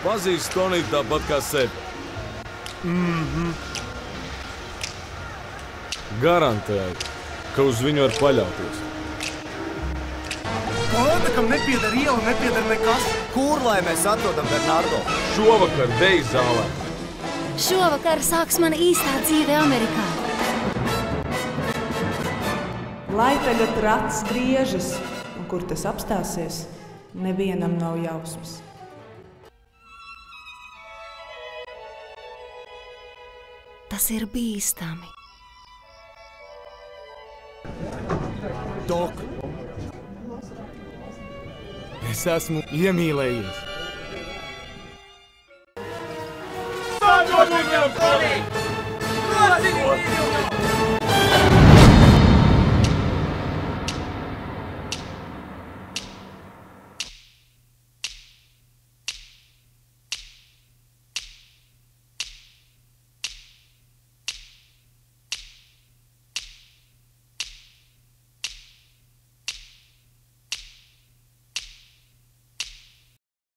Pazīst Toniju tāpat kā sevi. Garantēju, ka uz viņu var paļauties. Konta, kam nepieder iela, nepieder nekas. Kur lai mēs atrodam Bernardo? Šovakar Dejas zālē. Šovakar sāks mana īstā dzīve Amerikā. Lai tagad rats griežas, un kur tas apstāsies, nevienam nav jausmas. Tas ir bīstami. Dok, es esmu iemīlējies.